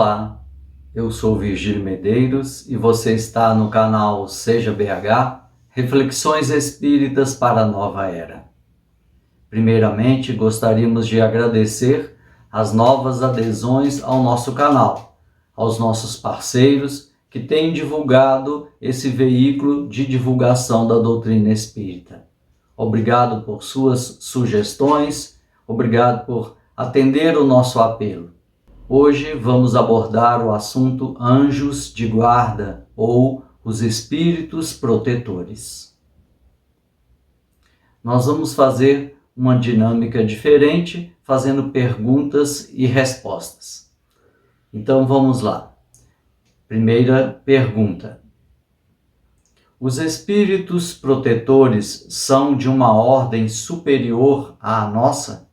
Olá, eu sou Virgílio Medeiros e você está no canal Seja BH, Reflexões Espíritas para a Nova Era. Primeiramente, gostaríamos de agradecer as novas adesões ao nosso canal, aos nossos parceiros que têm divulgado esse veículo de divulgação da doutrina espírita. Obrigado por suas sugestões, obrigado por atender o nosso apelo. Hoje vamos abordar o assunto anjos de guarda ou os espíritos protetores. Nós vamos fazer uma dinâmica diferente, fazendo perguntas e respostas. Então vamos lá. Primeira pergunta. Os espíritos protetores são de uma ordem superior à nossa?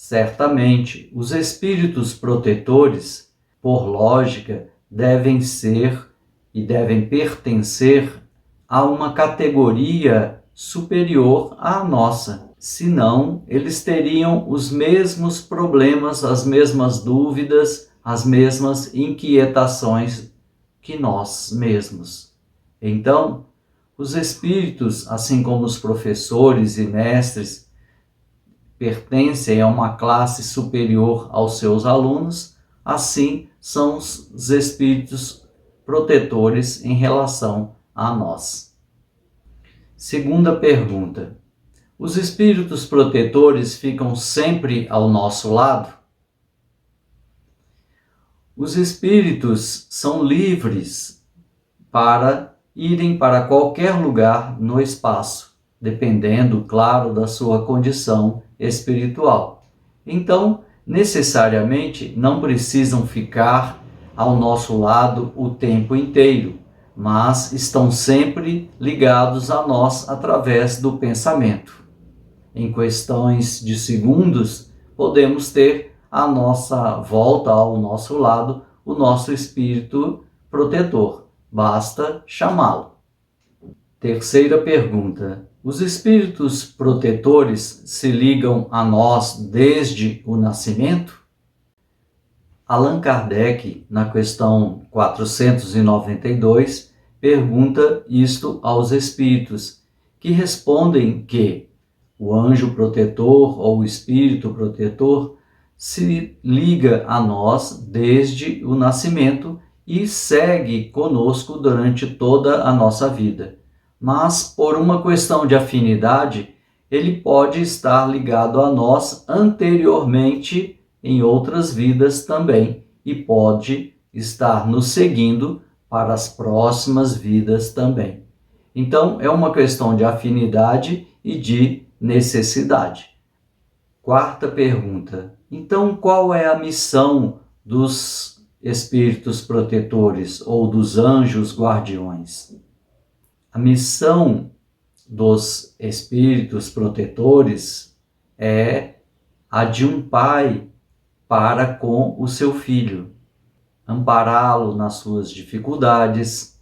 Certamente, os espíritos protetores, por lógica, devem ser e devem pertencer a uma categoria superior à nossa. Senão, eles teriam os mesmos problemas, as mesmas dúvidas, as mesmas inquietações que nós mesmos. Então, os espíritos, assim como os professores e mestres, pertencem a uma classe superior aos seus alunos, assim são os espíritos protetores em relação a nós. Segunda pergunta. Os espíritos protetores ficam sempre ao nosso lado? Os espíritos são livres para irem para qualquer lugar no espaço, dependendo, claro, da sua condição espiritual. Então, necessariamente, não precisam ficar ao nosso lado o tempo inteiro, mas estão sempre ligados a nós através do pensamento. Em questões de segundos, podemos ter à nossa volta, ao nosso lado, o nosso espírito protetor. Basta chamá-lo. Terceira pergunta. Os espíritos protetores se ligam a nós desde o nascimento? Allan Kardec, na questão 492, pergunta isto aos espíritos, que respondem que o anjo protetor ou o espírito protetor se liga a nós desde o nascimento e segue conosco durante toda a nossa vida. Mas, por uma questão de afinidade, ele pode estar ligado a nós anteriormente em outras vidas também e pode estar nos seguindo para as próximas vidas também. Então, é uma questão de afinidade e de necessidade. Quarta pergunta. Então, qual é a missão dos espíritos protetores ou dos anjos guardiões? A missão dos espíritos protetores é a de um pai para com o seu filho, ampará-lo nas suas dificuldades,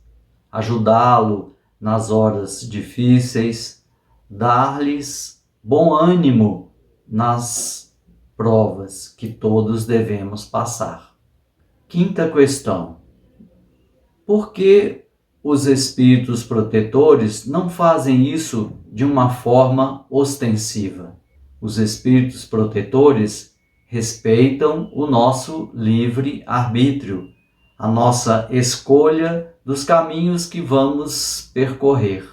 ajudá-lo nas horas difíceis, dar-lhes bom ânimo nas provas que todos devemos passar. Quinta questão. Por que os espíritos protetores não fazem isso de uma forma ostensiva? Os espíritos protetores respeitam o nosso livre-arbítrio, a nossa escolha dos caminhos que vamos percorrer.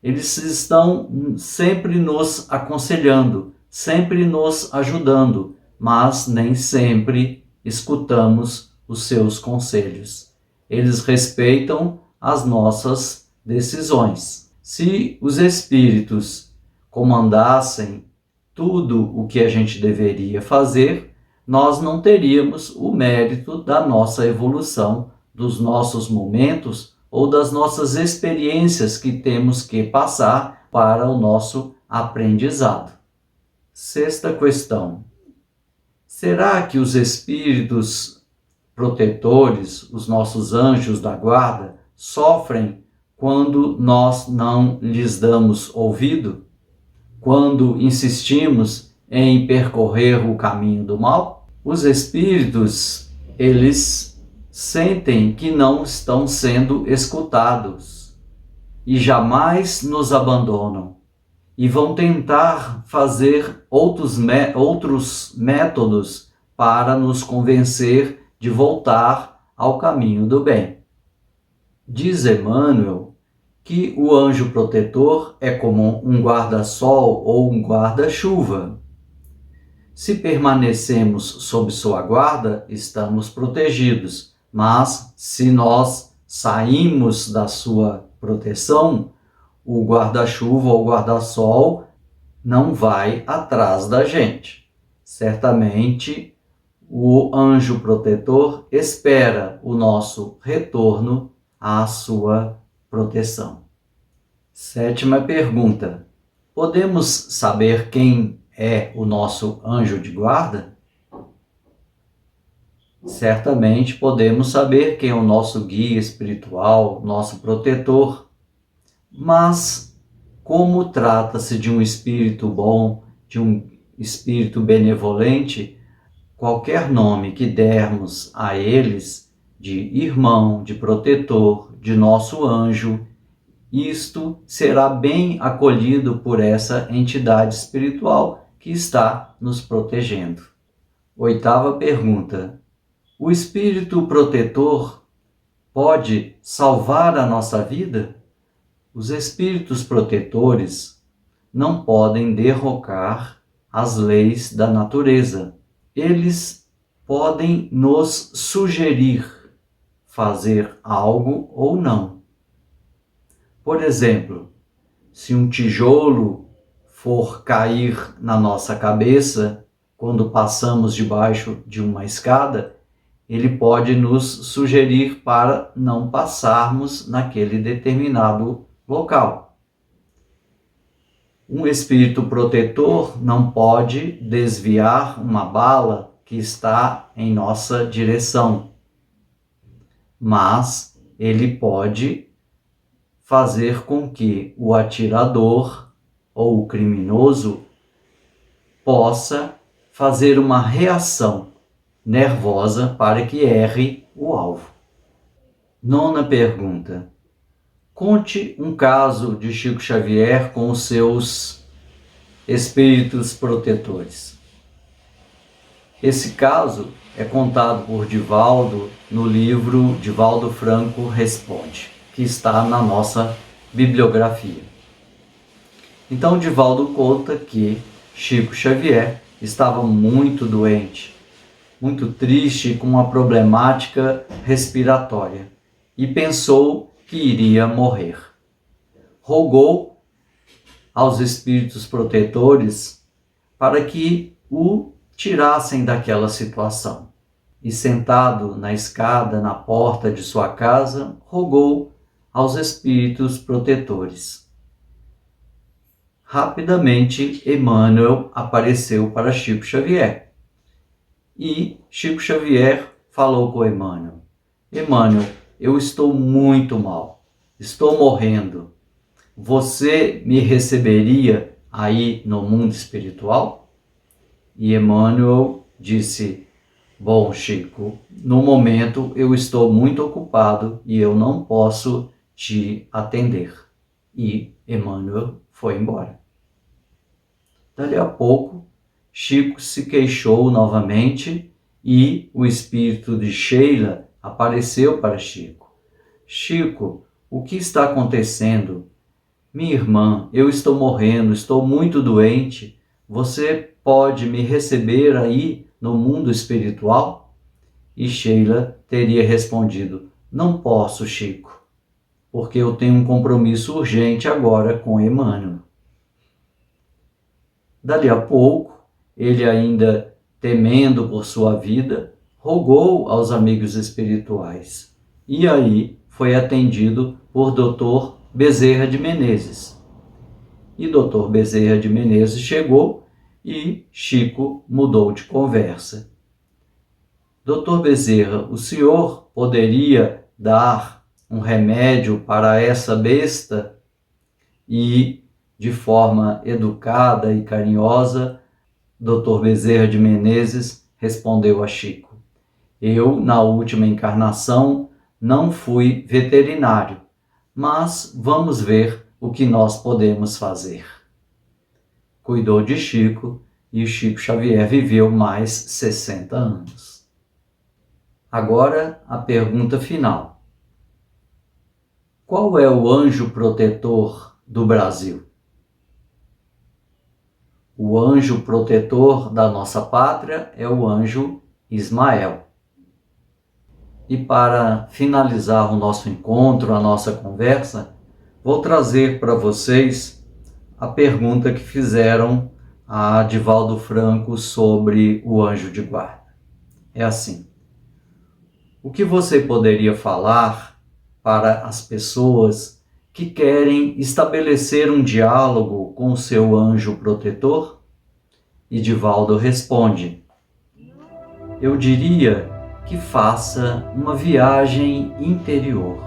Eles estão sempre nos aconselhando, sempre nos ajudando, mas nem sempre escutamos os seus conselhos. Eles respeitam as nossas decisões. Se os espíritos comandassem tudo o que a gente deveria fazer, nós não teríamos o mérito da nossa evolução, dos nossos momentos ou das nossas experiências que temos que passar para o nosso aprendizado. Sexta questão. Será que os espíritos protetores, os nossos anjos da guarda, sofrem quando nós não lhes damos ouvido? Quando insistimos em percorrer o caminho do mal? Os espíritos Eles sentem que não estão sendo escutados e jamais nos abandonam e vão tentar fazer outros métodos para nos convencer de voltar ao caminho do bem. Diz Emmanuel que o anjo protetor é como um guarda-sol ou um guarda-chuva. Se permanecemos sob sua guarda, estamos protegidos, mas se nós saímos da sua proteção, o guarda-chuva ou guarda-sol não vai atrás da gente. Certamente, o anjo protetor espera o nosso retorno à sua proteção. 7ª pergunta: podemos saber quem é o nosso anjo de guarda? Certamente podemos saber quem é o nosso guia espiritual, nosso protetor, mas como trata-se de um espírito bom, de um espírito benevolente, qualquer nome que dermos a eles, de irmão, de protetor, de nosso anjo, isto será bem acolhido por essa entidade espiritual que está nos protegendo. 8ª pergunta: o espírito protetor pode salvar a nossa vida? Os espíritos protetores não podem derrocar as leis da natureza. Eles podem nos sugerir fazer algo ou não. Por exemplo, se um tijolo for cair na nossa cabeça quando passamos debaixo de uma escada, ele pode nos sugerir para não passarmos naquele determinado local. Um espírito protetor não pode desviar uma bala que está em nossa direção, mas ele pode fazer com que o atirador ou o criminoso possa fazer uma reação nervosa para que erre o alvo. 9ª pergunta: conte um caso de Chico Xavier com os seus espíritos protetores. Esse caso é contado por Divaldo no livro Divaldo Franco Responde, que está na nossa bibliografia. Então, Divaldo conta que Chico Xavier estava muito doente, muito triste, com uma problemática respiratória, e pensou que iria morrer. Rogou aos espíritos protetores para que o tirassem daquela situação. E sentado na escada, na porta de sua casa, rogou aos espíritos protetores. Rapidamente, Emmanuel apareceu para Chico Xavier. E Chico Xavier falou com Emmanuel: Emmanuel, eu estou muito mal, estou morrendo. Você me receberia aí no mundo espiritual? E Emmanuel disse: bom, Chico, no momento eu estou muito ocupado e eu não posso te atender. E Emmanuel foi embora. Dali a pouco, Chico se queixou novamente e o espírito de Sheila apareceu para Chico. Chico, o que está acontecendo? Minha irmã, eu estou morrendo, estou muito doente. Você pode me receber aí no mundo espiritual? E Sheila teria respondido: não posso, Chico, porque eu tenho um compromisso urgente agora com Emmanuel. Dali a pouco, ele ainda temendo por sua vida, rogou aos amigos espirituais. E aí foi atendido por Dr. Bezerra de Menezes. E Dr. Bezerra de Menezes chegou e Chico mudou de conversa. Dr. Bezerra, o senhor poderia dar um remédio para essa besta? E, de forma educada e carinhosa, Dr. Bezerra de Menezes respondeu a Chico: Eu, na última encarnação, não fui veterinário, mas vamos ver o que nós podemos fazer. Cuidou de Chico e o Chico Xavier viveu mais 60 anos. Agora a pergunta final. Qual é o anjo protetor do Brasil? O anjo protetor da nossa pátria é o anjo Ismael. E para finalizar o nosso encontro, a nossa conversa, vou trazer para vocês a pergunta que fizeram a Divaldo Franco sobre o anjo de guarda. É assim: o que você poderia falar para as pessoas que querem estabelecer um diálogo com o seu anjo protetor? E Divaldo responde: eu diria que faça uma viagem interior,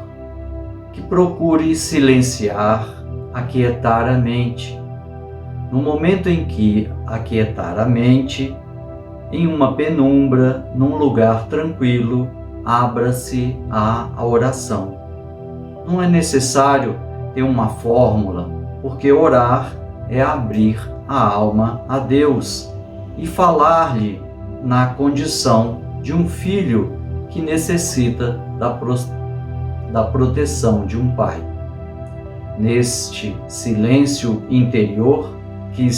que procure silenciar, aquietar a mente. No momento em que aquietar a mente, em uma penumbra, num lugar tranquilo, abra-se à oração. Não é necessário ter uma fórmula, porque orar é abrir a alma a Deus e falar-lhe na condição de um filho que necessita da proteção de um pai. Neste silêncio interior que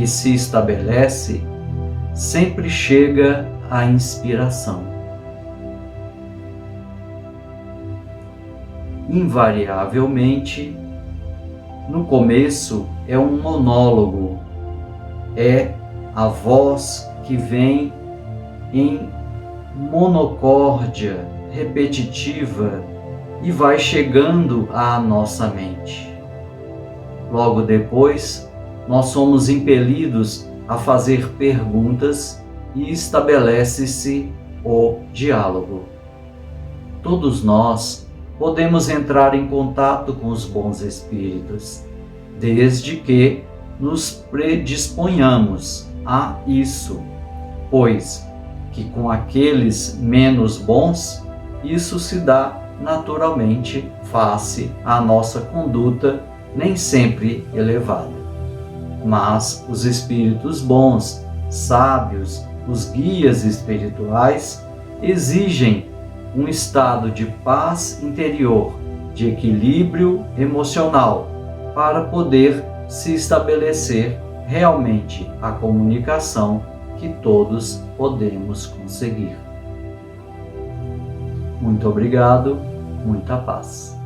se estabelece, sempre chega a inspiração. Invariavelmente, no começo é um monólogo, é a voz que vem em monocórdia repetitiva e vai chegando à nossa mente. Logo depois, nós somos impelidos a fazer perguntas e estabelece-se o diálogo. Todos nós podemos entrar em contato com os bons espíritos, desde que nos predisponhamos a isso, pois que com aqueles menos bons, isso se dá naturalmente face à nossa conduta nem sempre elevada. Mas os espíritos bons, sábios, os guias espirituais, exigem um estado de paz interior, de equilíbrio emocional, para poder se estabelecer realmente a comunicação que todos podemos conseguir. Muito obrigado, muita paz.